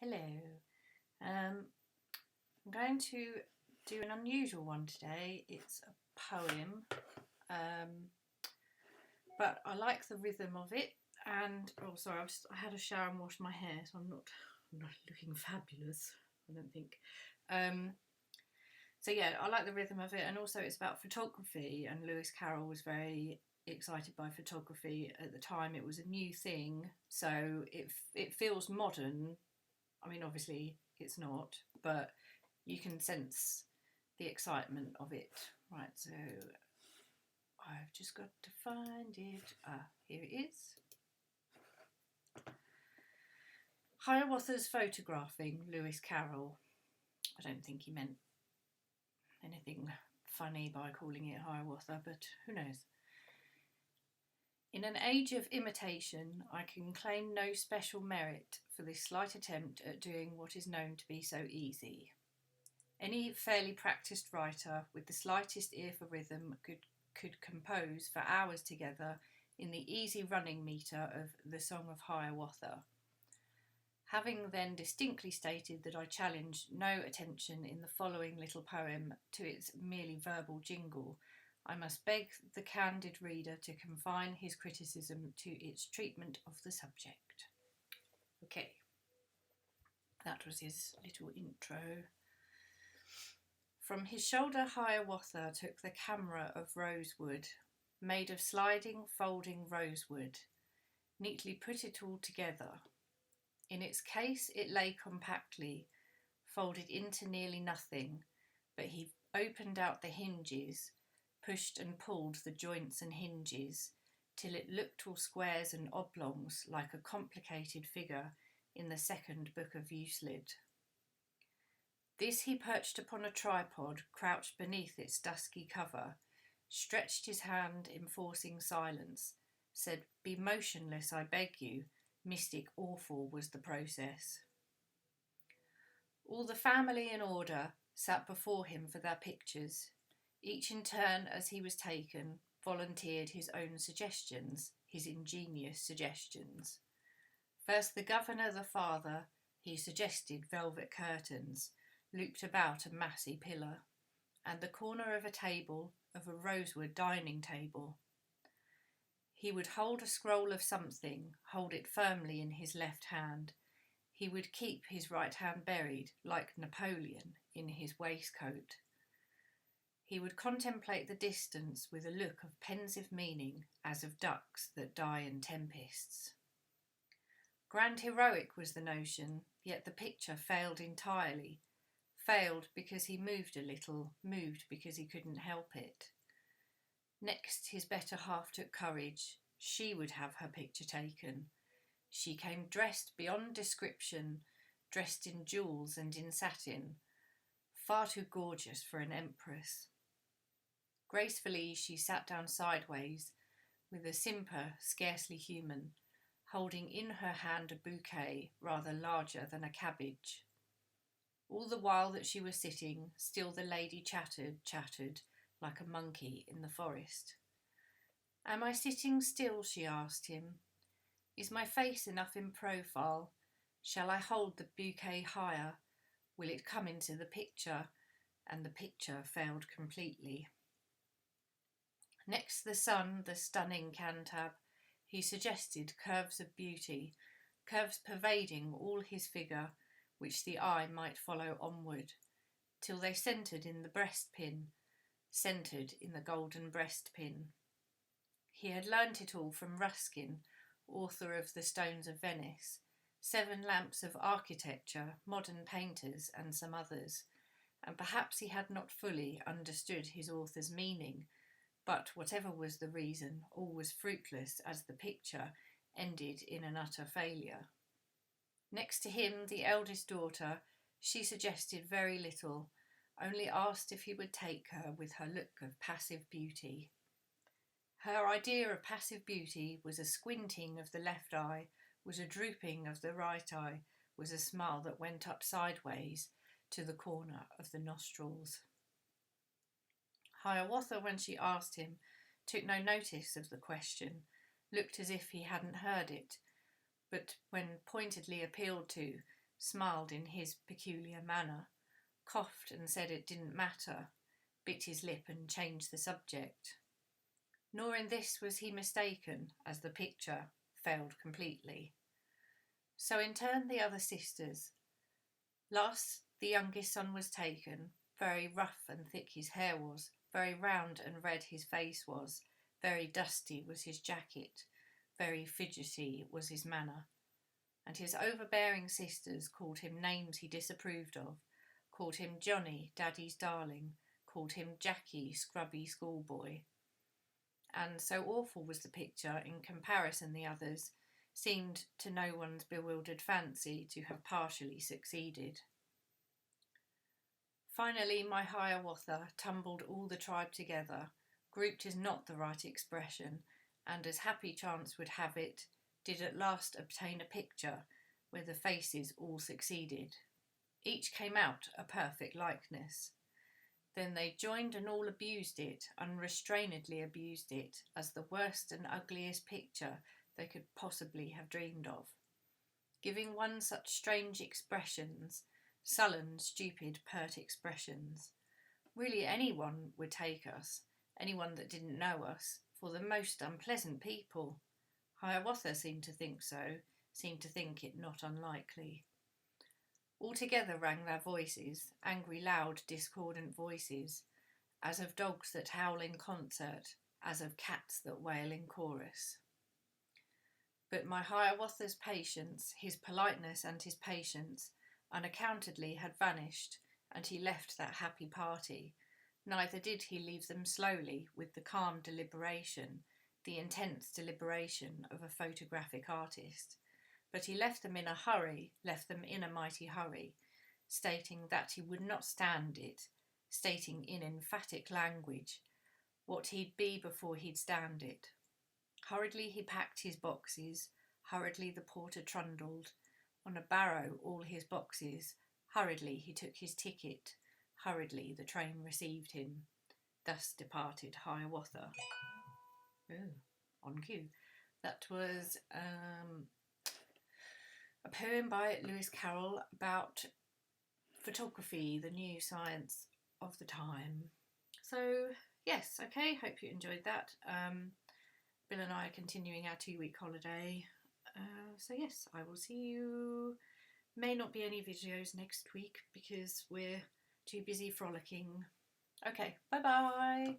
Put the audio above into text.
Hello. I'm going to do an unusual one today. It's a poem, but I like the rhythm of it. And sorry, I had a shower and washed my hair, so I'm not looking fabulous. I don't think. So yeah, I like the rhythm of it, and also it's about photography. And Lewis Carroll was very excited by photography at the time. It was a new thing, so it feels modern. I mean, obviously it's not, but you can sense the excitement of it. Right, so I've just got to find it. Here it is. Hiawatha's photographing Lewis Carroll. I don't think he meant anything funny by calling it Hiawatha, but who knows. In an age of imitation, I can claim no special merit for this slight attempt at doing what is known to be so easy. Any fairly practised writer with the slightest ear for rhythm could compose for hours together in the easy running metre of the Song of Hiawatha. Having then distinctly stated that I challenge no attention in the following little poem to its merely verbal jingle, I must beg the candid reader to confine his criticism to its treatment of the subject. Okay, that was his little intro. From his shoulder Hiawatha took the camera of rosewood, made of sliding, folding rosewood, neatly put it all together. In its case it lay compactly, folded into nearly nothing, but he opened out the hinges, pushed and pulled the joints and hinges, till it looked all squares and oblongs like a complicated figure in the second book of Euclid. This he perched upon a tripod, crouched beneath its dusky cover, stretched his hand, enforcing silence, said, "Be motionless, I beg you." Mystic awful was the process. All the family in order sat before him for their pictures. Each in turn, as he was taken, volunteered his own suggestions, his ingenious suggestions. First the governor, the father, he suggested velvet curtains, looped about a massy pillar, and the corner of a table, of a rosewood dining table. He would hold a scroll of something, hold it firmly in his left hand. He would keep his right hand buried, like Napoleon, in his waistcoat. He would contemplate the distance with a look of pensive meaning, as of ducks that die in tempests. Grand heroic was the notion, yet the picture failed entirely. Failed because he moved a little, moved because he couldn't help it. Next his better half took courage. She would have her picture taken. She came dressed beyond description, dressed in jewels and in satin, far too gorgeous for an empress. Gracefully she sat down sideways, with a simper scarcely human, holding in her hand a bouquet rather larger than a cabbage. All the while that she was sitting, still the lady chattered, like a monkey in the forest. "Am I sitting still?" she asked him. "Is my face enough in profile? Shall I hold the bouquet higher? Will it come into the picture?" And the picture failed completely. Next the sun, the stunning Cantab, he suggested curves of beauty, curves pervading all his figure, which the eye might follow onward, till they centred in the breastpin, centred in the golden breastpin. He had learnt it all from Ruskin, author of The Stones of Venice, 7 Lamps of Architecture, Modern Painters, and some others, and perhaps he had not fully understood his author's meaning, but whatever was the reason, all was fruitless as the picture ended in an utter failure. Next to him, the eldest daughter, she suggested very little, only asked if he would take her with her look of passive beauty. Her idea of passive beauty was a squinting of the left eye, was a drooping of the right eye, was a smile that went up sideways to the corner of the nostrils. Hiawatha, when she asked him, took no notice of the question, looked as if he hadn't heard it, but when pointedly appealed to, smiled in his peculiar manner, coughed and said it didn't matter, bit his lip and changed the subject. Nor in this was he mistaken, as the picture failed completely. So in turn the other sisters. Last the youngest son was taken, very rough and thick his hair was, very round and red his face was, very dusty was his jacket, very fidgety was his manner. And his overbearing sisters called him names he disapproved of, called him Johnny, Daddy's darling, called him Jackie, scrubby schoolboy. And so awful was the picture, in comparison the others seemed to no one's bewildered fancy to have partially succeeded. Finally my Hiawatha tumbled all the tribe together, grouped is not the right expression, and as happy chance would have it, did at last obtain a picture where the faces all succeeded. Each came out a perfect likeness. Then they joined and all abused it, unrestrainedly abused it, as the worst and ugliest picture they could possibly have dreamed of, giving one such strange expressions, sullen, stupid, pert expressions. Really anyone would take us, anyone that didn't know us, for the most unpleasant people. Hiawatha seemed to think so, seemed to think it not unlikely. Altogether rang their voices, angry, loud, discordant voices, as of dogs that howl in concert, as of cats that wail in chorus. But my Hiawatha's patience, his politeness and his patience, unaccountably had vanished, and he left that happy party. Neither did he leave them slowly, with the calm deliberation, the intense deliberation of a photographic artist, but he left them in a hurry, left them in a mighty hurry, stating that he would not stand it, stating in emphatic language what he'd be before he'd stand it. Hurriedly he packed his boxes, hurriedly the porter trundled on a barrow all his boxes, hurriedly he took his ticket, hurriedly the train received him. Thus departed Hiawatha. Oh, on cue. That was a poem by Lewis Carroll about photography, the new science of the time. So, yes, okay, hope you enjoyed that. Bill and I are continuing our 2-week holiday. So yes, I will see you. May not be any videos next week because we're too busy frolicking. Okay, bye bye.